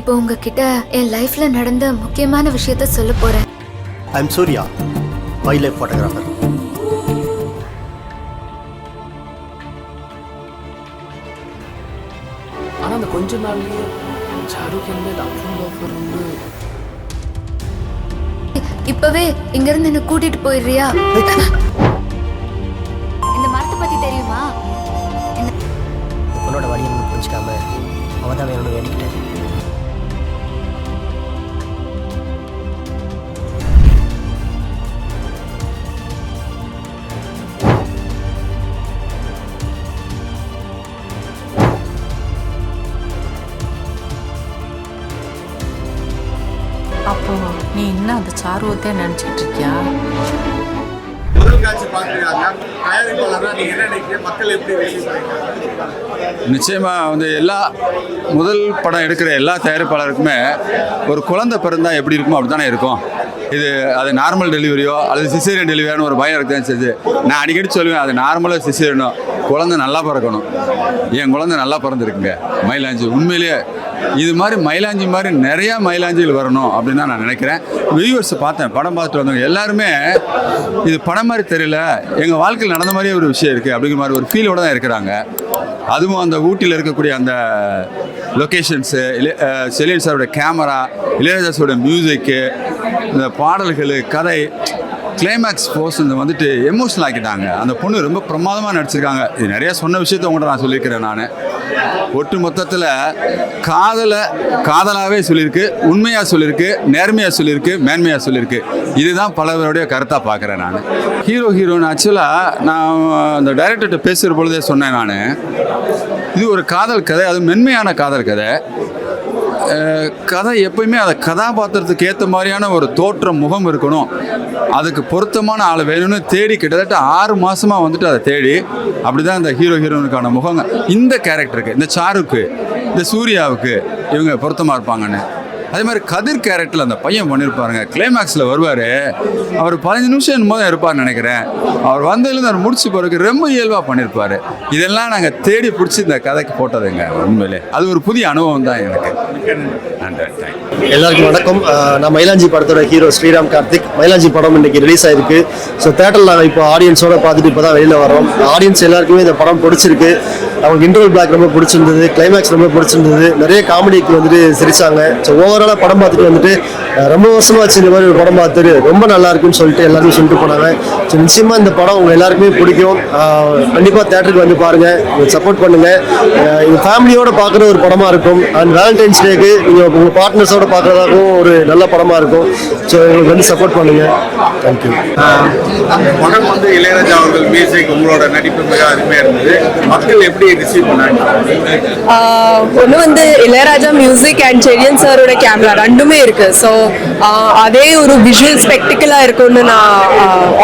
இப்போ உங்ககிட்ட என் லைஃப்ல நடந்த முக்கியமான விஷயத்த சொல்ல போறேன். I'm Surya, wildlife photographer. ஆனால் அந்த கொஞ்ச நாள்லயே ஷாருக் என் மேல் அவ்வளோ ஆஃபர் வந்து இப்பவே இங்க இருந்து என்ன கூட்டிட்டு போயிடுறியா? இந்த மரத்தை பத்தி தெரியுமா? உன்னோட வடிவம் புரிஞ்சிக்காம அவன் தான் வேணும்னு வேண்டிக்கிட்டேன். அப்போ நீ இன்னும் அந்த சாருவத்தை நினைச்சிட்டு இருக்கியா? நிச்சயமா எல்லா முதல் படம் எடுக்கிற எல்லா தயாரிப்பாளருக்குமே ஒரு குழந்தை பிறந்தா எப்படி இருக்குமோ அப்படி தானே இருக்கும். அது நார்மல் டெலிவரியோ அல்லது சிசேரியன் டெலிவரியானு ஒரு பயம் இருக்குதான் செஞ்சு நான் அடிக்கடி சொல்லுவேன், அது நார்மலாக சிசேரியனோ குழந்தை நல்லா பிறக்கணும். என் குழந்தை நல்லா பிறந்திருக்குங்க. மயிலாஞ்சி உண்மையிலேயே இது மாதிரி மயிலாஞ்சி மாதிரி நிறையா மயிலாஞ்சிகள் வரணும் அப்படின்னு தான் நான் நினைக்கிறேன். வியூவர்ஸை பார்த்தேன், படம் பார்த்துட்டு வந்தவங்க எல்லாருமே இது படம் மாதிரி தெரியல, எங்கள் வாழ்க்கையில் நடந்த மாதிரியே ஒரு விஷயம் இருக்குது அப்படிங்கிற மாதிரி ஒரு ஃபீலோடு தான் இருக்கிறாங்க. அதுவும் அந்த ஊட்டியில் இருக்கக்கூடிய அந்த லொக்கேஷன்ஸு, செலியன் சாரோட கேமரா, இளையராஜாஸோட மியூசிக்கு, இந்த பாடல்கள், கதை, கிளைமேக்ஸ் போர்ஷன் வந்துட்டு எமோஷனல் ஆக்கிட்டாங்க. அந்த பொண்ணு ரொம்ப பிரமாதமாக நடிச்சிருக்காங்க. இது நிறையா சொன்ன விஷயத்த உங்கள்கிட்ட நான் சொல்லியிருக்கிறேன். நான் ஒட்டு மொத்தத்தில் காதலாகவே சொல்லியிருக்கு, உண்மையாக சொல்லியிருக்கு, நேர்மையாக சொல்லியிருக்கு, மேன்மையாக சொல்லியிருக்கு. இதுதான் பலவருடைய கருத்தாக பார்க்குறேன். நான் ஹீரோன்னு ஆக்சுவலாக நான் அந்த டைரக்டர்கிட்ட பேசுகிற பொழுதே சொன்னேன். நான் இது ஒரு காதல் கதை, அது மென்மையான காதல் கதை. கதை எப்பயுமே அதை கதாபாத்திரத்துக்கு ஏற்ற மாதிரியான ஒரு தோற்றம், முகம் இருக்கணும். அதுக்கு பொருத்தமான ஆள் வேணும்னு தேடி கிட்டத்தட்ட 6 மாதமாக வந்துட்டு அதை தேடி அப்படி தான் இந்த ஹீரோயினுக்கான முகங்க இந்த கேரக்டருக்கு, இந்த சாருக்கு, இந்த சூர்யாவுக்கு இவங்க பொருத்தமாக இருப்பாங்கன்னு. அதே மாதிரி கதிர் கேரக்டரில் அந்த பையன் பண்ணியிருப்பாருங்க. கிளைமேக்ஸில் வருவார், அவர் 15 நிமிஷம் என்னமோ தான் இருப்பார்னு நினைக்கிறேன். அவர் வந்ததுலேருந்து அவர் முடிச்சு போகிறதுக்கு ரொம்ப இயல்பாக பண்ணியிருப்பார். இதெல்லாம் நாங்கள் தேடி பிடிச்சி இந்த கதைக்கு போட்டதுங்க. உண்மையிலே அது ஒரு புதிய அனுபவம் தான் எனக்கு. நன்றி. எல்லாருக்கும் வணக்கம். நான் மயிலாஞ்சி படத்தோட ஹீரோ ஸ்ரீராம் கார்த்திக். மயிலாஞ்சி படம் இன்னைக்கு ரிலீஸ் ஆயிருக்கு. ஸோ தேட்டரில் நாங்கள் இப்போ ஆடியன்ஸோட பார்த்துட்டு இப்போ தான் வெளியில் வரோம். ஆடியன்ஸ் எல்லாருக்குமே இந்த படம் பிடிச்சிருக்கு. அவங்களுக்கு இன்டர்வல் பிளாக் ரொம்ப பிடிச்சிருந்தது, கிளைமேக்ஸ் ரொம்ப பிடிச்சிருந்தது, நிறைய காமெடிக்கு வந்துட்டு சிரிச்சாங்க. ஸோ ஓவராலாக படம் பார்த்துட்டு வந்துட்டு ரொம்ப வருஷமாச்சு இந்த மாதிரி ஒரு படம் பார்த்துட்டு ரொம்ப நல்லா இருக்குன்னு சொல்லிட்டு எல்லாருமே சொல்லிட்டு போனாங்க. ஸோ நிச்சயமாக இந்த படம் உங்கள் எல்லாருக்குமே பிடிக்கும். கண்டிப்பாக தேட்டருக்கு வந்து பாருங்கள், சப்போர்ட் பண்ணுங்கள். இது ஃபேமிலியோடு பார்க்குற ஒரு படமாக இருக்கும். அண்ட் வேலண்டைன்ஸ் டேக்கு நீங்கள் உங்கள் பார்ட்னர்ஸோடு பார்க்குறதாகவும் ஒரு நல்ல படமாக இருக்கும். ஸோ எங்களுக்கு வந்து சப்போர்ட் பண்ணுங்கள். தேங்க்யூ. படம் இளையராஜா அவர்கள் மியூசிக், உங்களோட நடிப்பு மிக அருமையாக இருந்தது. மக்கள் எப்படி ரிசீவ் பண்ணாங்க? ஒன்று இளையராஜா மியூசிக் அண்ட் செரியன் சாரோட கேமரா ரெண்டுமே இருக்கு. ஸோ அதே ஒரு விஷுவல் ஸ்பெக்டிக்கலாக இருக்கும்னு நான்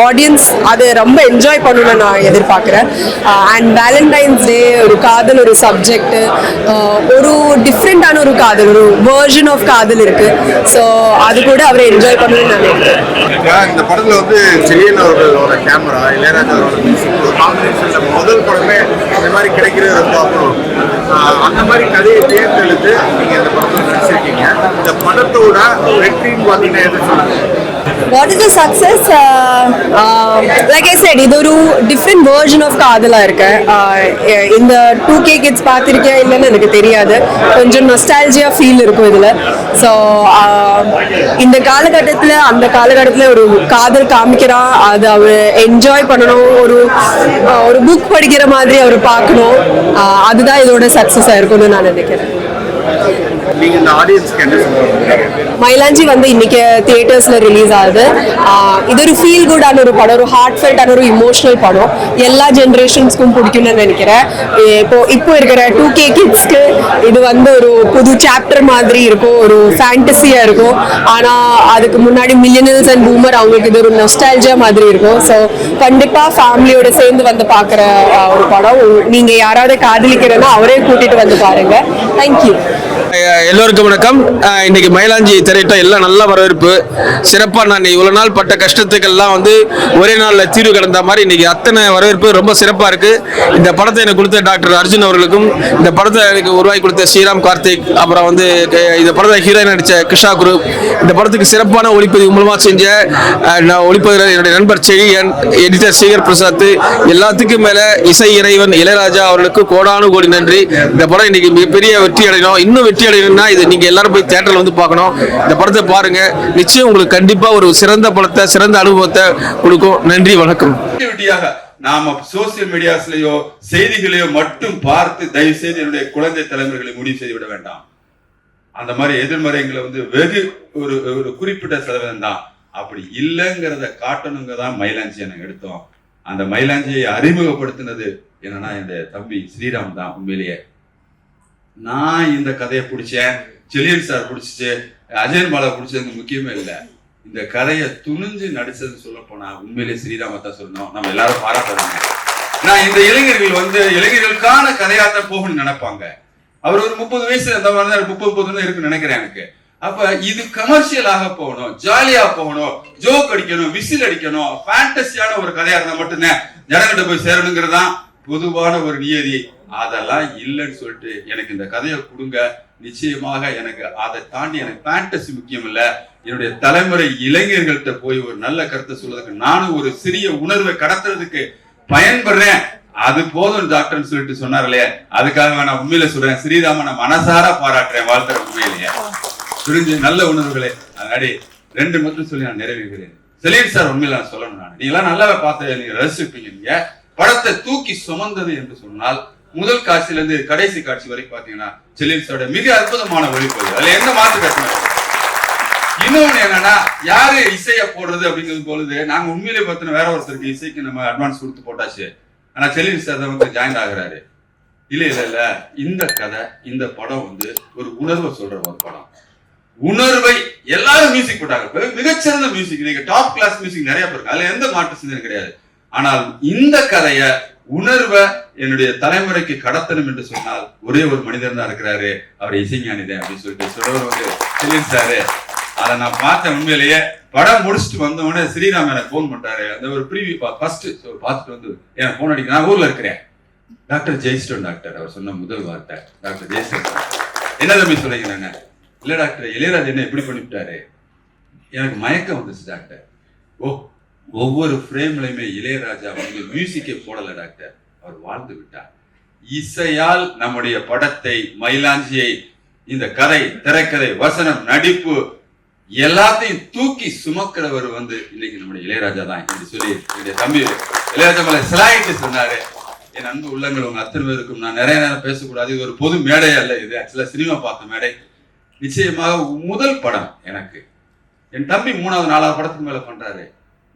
ஆடியன்ஸ் அதை ரொம்ப என்ஜாய் பண்ணணும்னு நான் எதிர்பார்க்குறேன். அண்ட் வேலண்டைன்ஸ் டே ஒரு காதல், ஒரு சப்ஜெக்ட், ஒரு டிஃப்ரெண்டான ஒரு காதல், ஒரு வேர்ஷன் ஆஃப் காதல் இருக்கு. ஸோ அது கூட அவரை என்ஜாய் பண்ணணும்னு நான் நினைக்கிறேன். இந்த படத்தில் செரியன் அவர்களோட கேமரா, இளையராஜா அவரோட மியூசிக் காம்பினேஷன்ல முதல் படமே இந்த மாதிரி கிடைக்கிறது ரொம்ப அப்புறம். அந்த மாதிரி கதையை தேர்ந்தெடுத்து நீங்க இந்த படத்தில் நடிச்சிருக்கீங்க. இந்த படத்தோட வெற்றின்னு பார்த்தீங்கன்னா எதை சொல்லுங்க? What is the success? Like I said, இது ஒரு டிஃப்ரெண்ட் வேர்ஷன் ஆஃப் காதலாக இருக்கு. இந்த 2K கிட்ஸ் பார்த்துருக்கேன் இல்லைன்னு எனக்கு தெரியாது. கொஞ்சம் நொஸ்டால்ஜியா ஃபீல் இருக்கும் இதில். ஸோ இந்த காலகட்டத்தில் அந்த காலகட்டத்தில் ஒரு காதல் காமிக்கிறான், அது அவர் என்ஜாய் பண்ணணும், ஒரு புக் படிக்கிற மாதிரி அவர் பார்க்கணும். அதுதான் இதோட சக்ஸஸாக இருக்கும்னு நான் நினைக்கிறேன். மயிலாஞ்சி இன்னைக்கு தியேட்டர்ஸ்ல ரிலீஸ் ஆகுது. இது ஒரு ஃபீல் குடான ஒரு படம், ஒரு ஹார்ட் ஃபெல்ட்டான ஒரு இமோஷனல் படம். எல்லா ஜென்ரேஷன்ஸ்க்கும் பிடிக்கும்னு நினைக்கிறேன். இப்போ இருக்கிற 2K கிட்ஸ்க்கு இது ஒரு புது சாப்டர் மாதிரி இருக்கும், ஒரு ஃபேண்டசியா இருக்கும். ஆனா அதுக்கு முன்னாடி மில்லியனல்ஸ் அண்ட் பூமர் அவங்களுக்கு இது ஒரு நொஸ்டால்ஜியா மாதிரி இருக்கும். ஸோ கண்டிப்பா ஃபேமிலியோட சேர்ந்து பார்க்குற ஒரு படம். நீங்க யாராவது காதலிக்கிறேன்னா அவரே கூட்டிட்டு வந்து பாருங்க. தேங்க்யூ. எல்லோருக்கும் வணக்கம். இன்னைக்கு மயிலாஞ்சி திரையிட்டம் எல்லாம் நல்ல வரவேற்பு. சிறப்பாக நான் இவ்வளோ நாள் பட்ட கஷ்டத்துக்கெல்லாம் ஒரே நாளில் தீர்வு கிடந்த மாதிரி இன்னைக்கு அத்தனை வரவேற்பு ரொம்ப சிறப்பாக இருக்கு. இந்த படத்தை எனக்கு கொடுத்த டாக்டர் அர்ஜுன் அவர்களுக்கும், இந்த படத்தை எனக்கு உருவாக்கி கொடுத்த ஸ்ரீராம் கார்த்திக், அப்புறம் இந்த படத்தை ஹீரோயின் நடித்த கிருஷ்ணா குரூப், இந்த படத்துக்கு சிறப்பான ஒளிப்பதிவு மூலமாக செஞ்ச ஒளிப்பதிவர் என்னுடைய நண்பர் செழியன், எடிட்டர் சேகர் பிரசாத், எல்லாத்துக்கும் மேலே இசை இறைவன் இளையராஜா அவர்களுக்கு கோடானு கோடி நன்றி. இந்த படம் இன்னைக்கு மிகப்பெரிய வெற்றி அடையணும். இன்னும் வெற்றி அடையணும்னா இது நீங்க எல்லாரும் போய் தியேட்டர்ல பார்க்கணும். இந்த படத்தை பாருங்க, நிச்சயம் உங்களுக்கு கண்டிப்பா ஒரு சிறந்த படத்தை, சிறந்த அனுபவத்தை கொடுக்கும். நன்றி, வணக்கம். நாம சோசியல் மீடியாஸ்லயோ செய்திகளையோ மட்டும் பார்த்து தயவு செய்து என்னுடைய குழந்தை தலைமுறைகளை முடிவு செய்து விட வேண்டாம். அந்த மாதிரி எதிர்மறைகளை வெகு ஒரு குறிப்பிட்ட சதவீதம் தான். அப்படி இல்லைங்கிறத காட்டணுங்க தான் மயிலாஞ்சியை நாங்கள் எடுத்தோம். அந்த மயிலாஞ்சியை அறிமுகப்படுத்தினது என்னன்னா என்னுடைய தம்பி ஸ்ரீராம் தான். உண்மையிலேயே நான் இந்த கதையை பிடிச்சேன், செலியன் சார் பிடிச்சிச்சு, அஜயன் பாலா பிடிச்சதுக்கு முக்கியமே இல்லை. இந்த கதையை துணிஞ்சு நடிச்சதுன்னு சொல்ல போனா உண்மையிலேயே ஸ்ரீராம தான் சொல்லணும். நம்ம எல்லாரும் பாராட்டணும். நான் இந்த இளைஞர்கள் இளைஞர்களுக்கான கதையாத்தான் போகணும்னு நினைப்பாங்க. அவர் ஒரு 30 வயசு அந்த மாதிரி 30 இருக்குன்னு நினைக்கிறேன் எனக்கு. அப்ப இது கமர்ஷியலாக போகணும், ஜாலியா போகணும், ஜோக் அடிக்கணும், விசில் அடிக்கணும், ஃபேண்டசியான ஒரு கதையா இருந்தா மட்டும்தான் ஜனங்கிட்ட போய் சேரணுங்கிறது தான் பொதுவான ஒரு நியதி. அதெல்லாம் இல்லைன்னு சொல்லிட்டு எனக்கு இந்த கதையை கொடுங்க. நிச்சயமாக எனக்கு அதை தாண்டி எனக்கு ஃபேண்டசி முக்கியம் இல்லை. என்னுடைய தலைமுறை இளைஞர்கள்ட்ட போய் ஒரு நல்ல கருத்தை சொல்றதுக்கு, நானும் ஒரு சிறிய உணர்வை கடத்துறதுக்கு பயன்படுறேன். அது போதும் டாக்டர்னு சொல்லிட்டு சொன்னார்களே, அதுக்காக நான் உண்மையில சொல்றேன், ஸ்ரீராம நான் மனசார பாராட்டுறேன், வாழ்த்துறேன். உண்மையிலேயே புரிஞ்சு நல்ல உணர்வுகளே. அதனாடி 2 மட்டும் சொல்லி நான் நிறைவேறுகிறேன். செலியன் சார் உண்மையில நான் சொல்லணும், நான் நீங்க எல்லாம் நல்லாவே பார்த்து நீங்க ரசிப்பீங்க. நீங்க படத்தை தூக்கி சுமந்தது என்று சொன்னால் முதல் காட்சியில இருந்து கடைசி காட்சி வரைக்கும் பாத்தீங்கன்னா செலியன் சாரோட மிக அற்புதமான ஒளிப்பதிவு, அதுல எந்த மாற்று கட்டணம். இன்னொன்னு என்னன்னா, யாரு இசைய போடுறது அப்படிங்கிறது பொழுது நாங்க உண்மையிலே பார்த்தோன்னா வேற ஒருத்தருக்கு இசைக்கு நம்ம அட்வான்ஸ் கொடுத்து போட்டாச்சு. ஆனா செலியன் சார் தான் ஜாயின் ஆகுறாரு. இல்ல இந்த கதை, இந்த படம் ஒரு உணர்வை சொல்ற ஒரு படம். உணர்வை எல்லாரும் மியூசிக் போட்டாங்க, மிகச்சிறந்த மியூசிக், நீங்க டாப் கிளாஸ் மியூசிக் நிறைய பேருக்கு, அதுல எந்த மாற்று சிந்தனை கிடையாது. ஆனால் இந்த கதைய உணர்வை என்னுடைய தலைமுறைக்கு கடத்தணும் என்று சொன்னால் ஒரே ஒரு மனிதர் தான் இருக்கிறாரு, அவர் இசைஞானிதான் அப்படின்னு சொல்லிட்டு சொல்றவர் செலியன் சாரு. அதை நான் பார்த்தேன். உண்மையிலேயே படம் முடிச்சுட்டு வந்தவொடனே ஸ்ரீராம் எனக்கு போன் பண்றாரு. அந்த ஒரு ப்ரீவியூ ஃபர்ஸ்ட் பார்த்துட்டு எனக்கு போன் அடிக்க, நான் ஊர்ல இருக்கிறேன். டாக்டர் ஜெயிஸ்டன் டாக்டர், அவர் சொன்ன முதல் வார்த்தை டாக்டர் ஜெயிஸ்டன். என்ன தம்பி சொல்லிக்கிறாங்க? இல்ல டாக்டர், இளையராஜா என்ன எப்படி பண்ணிவிட்டாரு, எனக்கு மயக்கம் வந்துச்சு டாக்டர். ஒவ்வொரு ஃப்ரேம்லையுமே இளையராஜா மியூசிக்கே போடல டாக்டர், அவர் வாழ்ந்து விட்டார். இசையால் நம்முடைய படத்தை, மயிலாஞ்சியை, இந்த கதை, திரைக்கதை, வசனம், நடிப்பு எல்லாத்தையும் தூக்கி சுமக்கிறவர் இன்னைக்கு நம்முடைய இளையராஜா தான் என்று சொல்லி என்னுடைய தம்பி இளையராஜா மேல சிலாயிட்டு சொன்னாரு. என் அன்பு உள்ளங்கள் உங்க அத்தனை பேருக்கும் நான் நிறைய நேரம் பேசக்கூடாது, இது ஒரு பொது மேடை அல்ல, இது ஆக்சுவலா சினிமா பார்த்த மேடை. நிச்சயமாக முதல் படம் எனக்கு, என் தம்பி 3வது 4வது படத்துக்கு மேல பண்றாரு.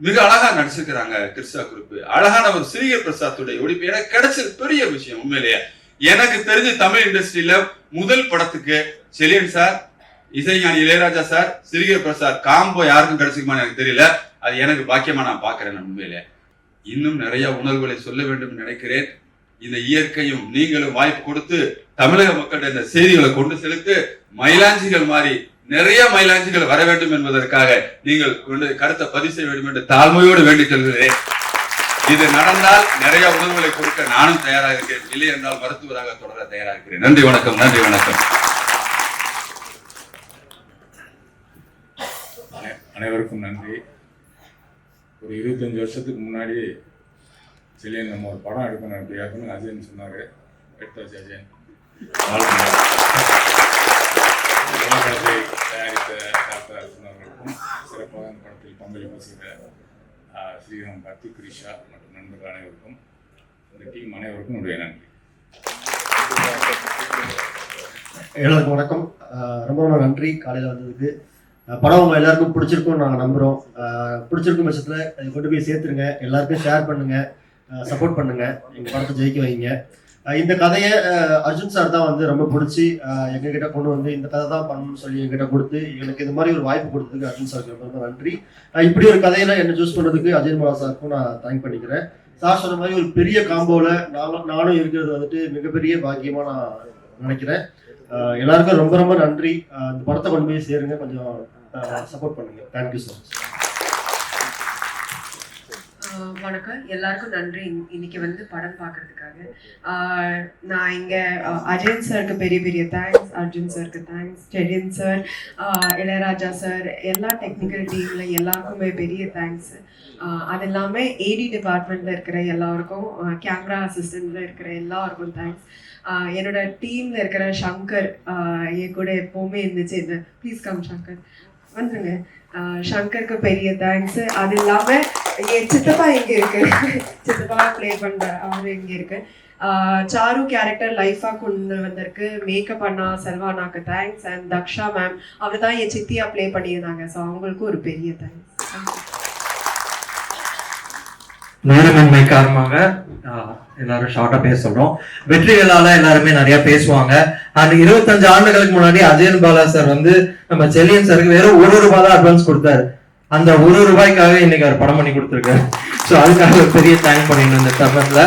மிக அழகா நடிச்சிருக்கிறாங்க கிருஷ்ணா குரூப். அழகான ஒரு சிறிய பிரசாத்துடைய ஒளிப்பு எனக்கு கிடைச்சது பெரிய விஷயம். உண்மையிலேயே எனக்கு தெரிஞ்ச தமிழ் இண்டஸ்ட்ரியில முதல் படத்துக்கு செலியன் சார், இசைஞானி இளையராஜா சார், சிறிய பிரசாத் காம்போ யாருக்கும் கிடைச்சிருக்குமான்னு எனக்கு தெரியல. அது எனக்கு பாக்கியமா நான் பாக்குறேன். உண்மையிலே இன்னும் நிறைய உணர்வுகளை சொல்ல வேண்டும் நினைக்கிறேன். இந்த இயற்கையும் நீங்களும் வாய்ப்பு கொடுத்து தமிழக மக்களிடம் இந்த செய்திகளை கொண்டு செலுத்து, மயிலாஞ்சிகள் மாதிரி நிறைய மயிலாஞ்சிகள் வர வேண்டும் என்பதற்காக நீங்கள் கருத்தை பதிவு செய்ய வேண்டும் என்று தாழ்மையோடு வேண்டிக் கொள்கிறேன். இது நடந்தால் நிறைய உணர்வுகளை கொடுக்க நானும் தயாராக இருக்கிறேன். இல்லை என்றால் மருத்துவராக தொடர தயாராக இருக்கிறேன். நன்றி, வணக்கம். நன்றி, வணக்கம். அனைவருக்கும் நன்றி. ஒரு 25 வருஷத்துக்கு முன்னாடி செலியன் நம்ம ஒரு படம் எடுக்கணும் அப்படியாக்கணும் அஜயன் சொன்னார். எடுத்தாச்சு அஜயன். படத்தை தயாரித்த டாக்டர் அர்ஜுன் அவர்களுக்கும், சிறப்பாக இந்த படத்தில் பங்களிப்பு செய்த ஸ்ரீராம் கார்த்திக், கிரிஷா மற்றும் நண்பர்கள் அனைவருக்கும், இந்த டீம் அனைவருக்கும் என்னுடைய நன்றி. எல்லாருக்கும் வணக்கம். ரொம்ப ரொம்ப நன்றி காலையில் வந்ததுக்கு. படம் உங்கள் எல்லாருக்கும் பிடிச்சிருக்கும்னு நாங்கள் நம்புகிறோம். பிடிச்சிருக்கும் பட்சத்தில் அதை கொண்டு போய் சேர்த்துருங்க, எல்லாருக்கும் ஷேர் பண்ணுங்கள், சப்போர்ட் பண்ணுங்கள், எங்கள் படத்தை ஜெயிக்க வைங்க. இந்த கதையை அர்ஜுன் சார் தான் ரொம்ப பிடிச்சி எங்ககிட்ட கொண்டு இந்த கதை தான் பண்ணணும்னு சொல்லி எங்கிட்ட கொடுத்து எனக்கு இந்த மாதிரி ஒரு வாய்ப்பு கொடுத்ததுக்கு அர்ஜுன் சாருக்கு ரொம்ப நன்றி. இப்படி ஒரு கதையில என்ன சூஸ் பண்ணதுக்கு அஜயன் பாலா சாருக்கும் நான் தேங்க் பண்ணிக்கிறேன். சார் சொன்ன மாதிரி ஒரு பெரிய காம்போவில் நானும் இருக்கிறது மிகப்பெரிய பாக்கியமாக நான் நினைக்கிறேன். எல்லாருக்கும் ரொம்ப ரொம்ப நன்றி. இந்த படத்தை கொண்டு போய் சேருங்க, கொஞ்சம் சப்போர்ட் பண்ணுங்க. Thank you so much. வணக்கம், எல்லாருக்கும் நன்றி இன்னைக்கு வந்து படம் பார்க்கறதுக்காக. நான் இங்கே அஜயன் சாருக்கு பெரிய பெரிய தேங்க்ஸ், அர்ஜுன் சாருக்கு தேங்க்ஸ், செடியன் சார், இளையராஜா சார், எல்லா டெக்னிக்கல் டீமில் எல்லாருக்குமே பெரிய தேங்க்ஸ். அது இல்லாமல் ஏடி டிபார்ட்மெண்ட்டில் இருக்கிற எல்லாருக்கும், கேமரா அசிஸ்டண்ட்டில் இருக்கிற எல்லாருக்கும் தேங்க்ஸ். என்னோட டீமில் இருக்கிற சங்கர் என் கூட எப்போவுமே இருந்துச்சு. ப்ளீஸ் கம் சங்கர், வந்துருங்க. சங்கருக்கு பெரிய தேங்க்ஸ். அது இல்லாமல் என் சித்தப்பா இங்கே இருக்கு, சித்தப்பா ப்ளே பண்ணுற அவர் இங்கே இருக்கு. சாரு கேரக்டர் லைஃபாக கொண்டு வந்திருக்கு. மேக்கப் பண்ணா செல்வானாக்கு தேங்க்ஸ். அண்ட் தக்ஷா மேம், அவர் தான் என் சித்தியா ப்ளே பண்ணியிருந்தாங்க. ஸோ அவங்களுக்கும் ஒரு பெரிய தேங்க்ஸ். நேரமின்மை காரணமாக எல்லாரும் ஷார்ட்டா பேச சொல்றோம். வெற்றிகளால எல்லாருமே நிறைய பேசுவாங்க. அண்ட் 25 ஆண்டுகளுக்கு முன்னாடி அஜயன் பாலா சார் வந்து நம்ம செல்லியன் சாருக்கு வெறும் ₹1 தான் அட்வான்ஸ் கொடுத்தாரு. அந்த ₹1 இன்னைக்கு அவர் படம் பண்ணி கொடுத்துருக்காரு. ஸோ அதுக்காக பெரிய தேங்க் பண்ணிடணும் இந்த தருணத்துல.